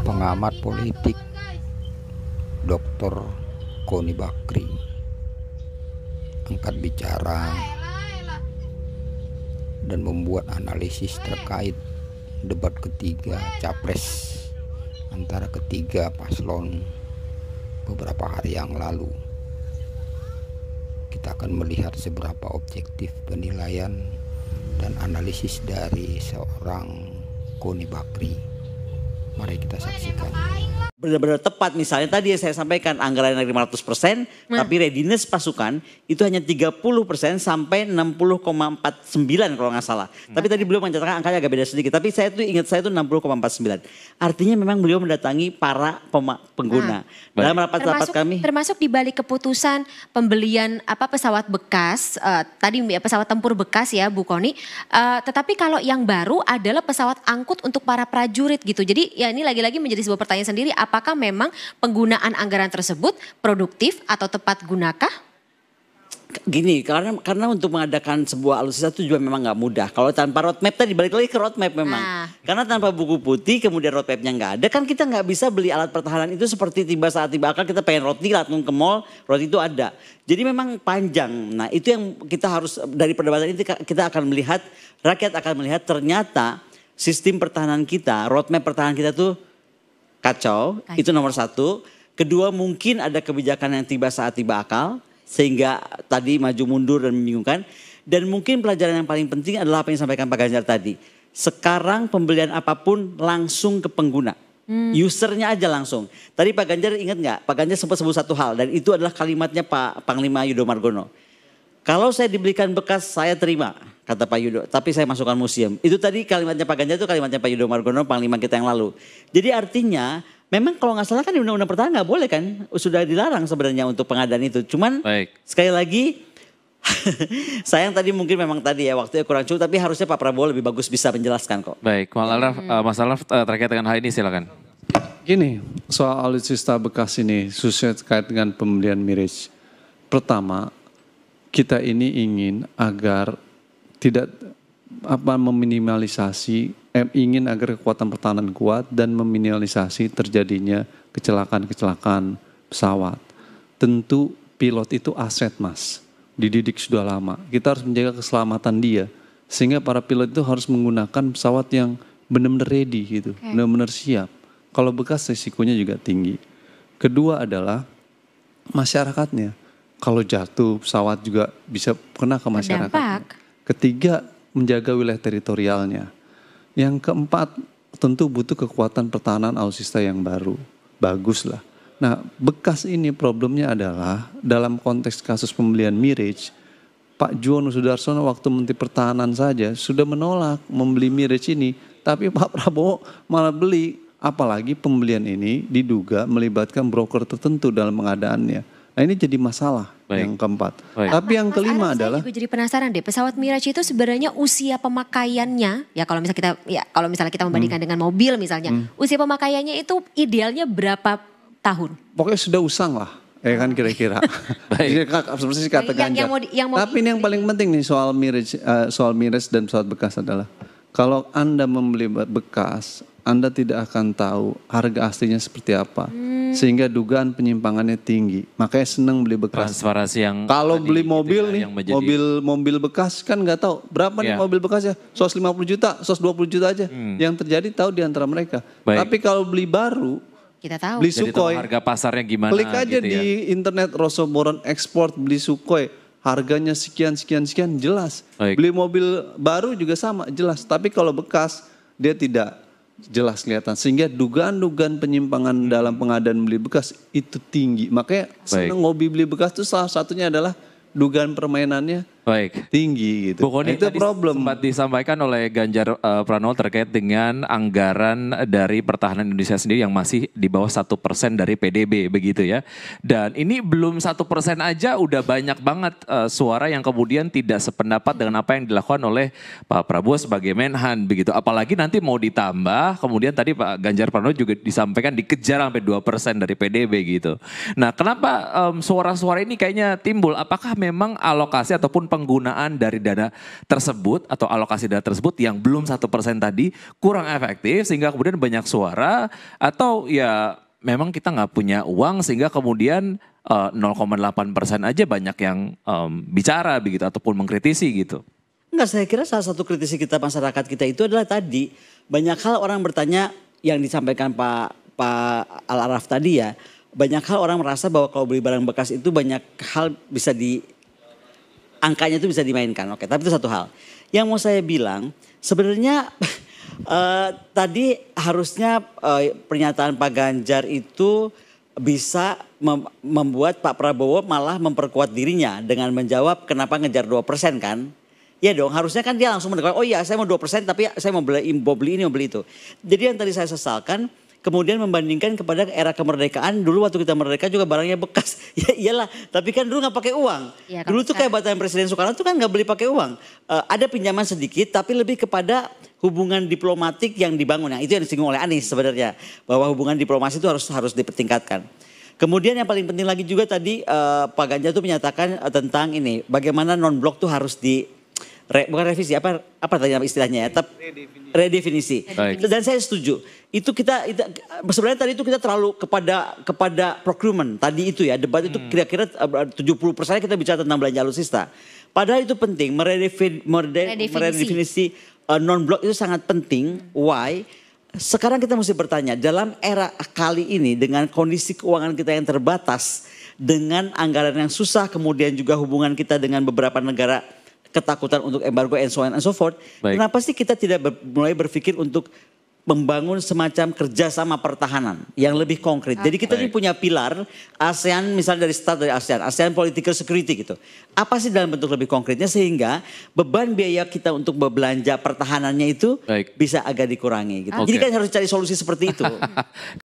pengamat politik Dr. Koni Bakri angkat bicara dan membuat analisis terkait debat ketiga capres antara ketiga paslon beberapa hari yang lalu. Kita akan melihat seberapa objektif penilaian dan analisis dari seorang Koni Bakri. Mari kita saksikan. Benar-benar tepat, misalnya tadi saya sampaikan anggaran yang 500%, tapi readiness pasukan itu hanya 30% sampai 60,49 kalau nggak salah. Tapi tadi beliau mencatatkan angkanya agak beda sedikit, tapi saya tuh ingat saya itu 60,49. Artinya memang beliau mendatangi para pengguna. Dalam rapat-rapat kami. Termasuk di balik keputusan pembelian pesawat bekas, tadi pesawat tempur bekas ya Bu Koni. Tetapi kalau yang baru adalah pesawat angkut untuk para prajurit gitu. Jadi ya ini lagi-lagi menjadi sebuah pertanyaan sendiri. Apakah memang penggunaan anggaran tersebut produktif atau tepat gunakah? Gini, karena untuk mengadakan sebuah alutsista itu juga memang nggak mudah. Kalau tanpa roadmap tadi balik lagi ke roadmap memang. Karena tanpa buku putih kemudian roadmapnya nggak ada, kan kita nggak bisa beli alat pertahanan itu seperti tiba saat tiba akal kita pengen roti langsung ke mall, roti itu ada. Jadi memang panjang. Nah itu yang kita harus dari perdebatan ini kita akan melihat, rakyat akan melihat ternyata sistem pertahanan kita, roadmap pertahanan kita tuh kacau. Itu nomor satu. Kedua mungkin ada kebijakan yang tiba saat tiba akal. Sehingga tadi maju mundur dan membingungkan. Dan mungkin pelajaran yang paling penting adalah apa yang disampaikan Pak Ganjar tadi. Sekarang pembelian apapun langsung ke pengguna. Usernya aja langsung. Tadi Pak Ganjar ingat nggak? Pak Ganjar sempat sebut satu hal. Dan itu adalah kalimatnya Pak Panglima Yudo Margono. Kalau saya dibelikan bekas saya terima, kata Pak Yudo. Tapi saya masukkan museum. Itu tadi kalimatnya Pak Ganjar, itu kalimatnya Pak Yudo Margono, Panglima kita yang lalu. Jadi artinya memang kalau nggak salah kan di Undang-Undang Pertahanan nggak boleh kan. Sudah dilarang sebenarnya untuk pengadaan itu. Cuman sekali lagi sayang tadi mungkin memang tadi ya waktunya kurang cukup. Tapi harusnya Pak Prabowo lebih bagus bisa menjelaskan kok. Baik, Mas Alaf terkait dengan hal ini silakan. Gini, soal alutsista bekas ini khususnya terkait dengan pembelian Mirage. Pertama, kita ini ingin agar tidak meminimalisasi, ingin agar kekuatan pertahanan kuat dan meminimalisasi terjadinya kecelakaan-kecelakaan pesawat. Tentu pilot itu aset Mas, dididik sudah lama. Kita harus menjaga keselamatan dia, sehingga para pilot itu harus menggunakan pesawat yang benar-benar ready gitu, benar-benar siap. Kalau bekas risikonya juga tinggi. Kedua adalah masyarakatnya. Kalau jatuh pesawat juga bisa kena ke masyarakat. Ketiga, menjaga wilayah teritorialnya. Yang keempat, tentu butuh kekuatan pertahanan alutsista yang baru. Bagus lah. Nah, bekas ini problemnya adalah dalam konteks kasus pembelian Mirage, Pak Juwono Sudarsono waktu Menteri Pertahanan saja sudah menolak membeli Mirage ini. Tapi Pak Prabowo malah beli. Apalagi pembelian ini diduga melibatkan broker tertentu dalam pengadaannya. Nah ini jadi masalah yang keempat. Tapi yang kelima adalah. Saya juga jadi penasaran deh, pesawat Mirage itu sebenarnya usia pemakaiannya, ya kalau misalnya kita membandingkan dengan mobil misalnya, usia pemakaiannya itu idealnya berapa tahun? Pokoknya sudah usang lah, ya kan kira-kira. Seperti kata Ganjar. Tapi ini yang paling penting nih soal Mirage dan pesawat bekas adalah kalau Anda membeli bekas, Anda tidak akan tahu harga aslinya seperti apa. Sehingga dugaan penyimpangannya tinggi. Makanya senang beli bekas. Transparansi yang kalau beli mobil nih, mobil bekas kan nggak tahu. Berapa nih mobil bekas ya? 150 juta, 120 juta aja. Yang terjadi tahu di antara mereka. Tapi kalau beli baru, kita tahu. Beli Sukhoi. Harga pasarnya gimana? Klik aja gitu di internet Rosoboron Export beli Sukhoi. Harganya sekian jelas. Beli mobil baru juga sama jelas. Tapi kalau bekas dia tidak jelas kelihatan. Sehingga dugaan-dugaan penyimpangan dalam pengadaan beli bekas itu tinggi. Makanya senang hobi beli bekas itu salah satunya adalah dugaan permainannya tinggi gitu. Bu Koni, itu problem. Sempat disampaikan oleh Ganjar Pranowo terkait dengan anggaran dari pertahanan Indonesia sendiri yang masih di bawah 1% dari PDB begitu ya. Dan ini belum 1% aja udah banyak banget suara yang kemudian tidak sependapat dengan apa yang dilakukan oleh Pak Prabowo sebagai Menhan begitu. Apalagi nanti mau ditambah, kemudian tadi Pak Ganjar Pranowo juga disampaikan dikejar sampai 2% dari PDB gitu. Nah kenapa suara-suara ini kayaknya timbul? Apakah memang alokasi ataupun penggunaan dari dana tersebut atau alokasi dana tersebut yang belum 1% tadi kurang efektif sehingga kemudian banyak suara, atau ya memang kita nggak punya uang sehingga kemudian 0,8% aja banyak yang bicara begitu ataupun mengkritisi gitu. Enggak, saya kira salah satu kritisi kita masyarakat kita itu adalah tadi banyak hal orang bertanya yang disampaikan Pak Al-Araf tadi ya. Banyak hal orang merasa bahwa kalau beli barang bekas itu banyak hal bisa angkanya itu bisa dimainkan. Oke, tapi itu satu hal. Yang mau saya bilang sebenarnya tadi harusnya pernyataan Pak Ganjar itu bisa membuat Pak Prabowo malah memperkuat dirinya dengan menjawab kenapa ngejar 2% kan. Ya dong, harusnya kan dia langsung mendeklarasi, oh iya saya mau 2% tapi saya mau beli ini, mau beli itu. Jadi yang tadi saya sesalkan, kemudian membandingkan kepada era kemerdekaan, dulu waktu kita merdeka juga barangnya bekas. Ya iyalah, tapi kan dulu gak pakai uang. Ya, dulu tuh kayak batan Presiden Soekarno tuh kan gak beli pakai uang. Ada pinjaman sedikit tapi lebih kepada hubungan diplomatik yang dibangun. Yang itu yang disinggung oleh Anies sebenarnya. Bahwa hubungan diplomasi itu harus dipertingkatkan. Kemudian yang paling penting lagi juga tadi Pak Ganjar tuh menyatakan tentang ini. Bagaimana non-blok tuh harus bukan revisi, apa tadi istilahnya ya, redefinisi. Dan saya setuju. Itu sebenarnya tadi itu kita terlalu kepada procurement tadi itu ya, debat itu kira-kira 70% kita bicara tentang belanja alutsista. Padahal itu penting, meredefinisi non-blok itu sangat penting. Why? Sekarang kita mesti bertanya, dalam era kali ini dengan kondisi keuangan kita yang terbatas, dengan anggaran yang susah, kemudian juga hubungan kita dengan beberapa negara, ketakutan untuk embargo and so on and so forth. Baik. Kenapa sih kita tidak mulai berpikir untuk membangun semacam kerjasama pertahanan yang lebih konkret. Jadi kita ini punya pilar ASEAN, misalnya dari start dari ASEAN Political Security gitu. Apa sih dalam bentuk lebih konkretnya sehingga beban biaya kita untuk berbelanja pertahanannya itu bisa agak dikurangi gitu. Jadi kan harus cari solusi seperti itu.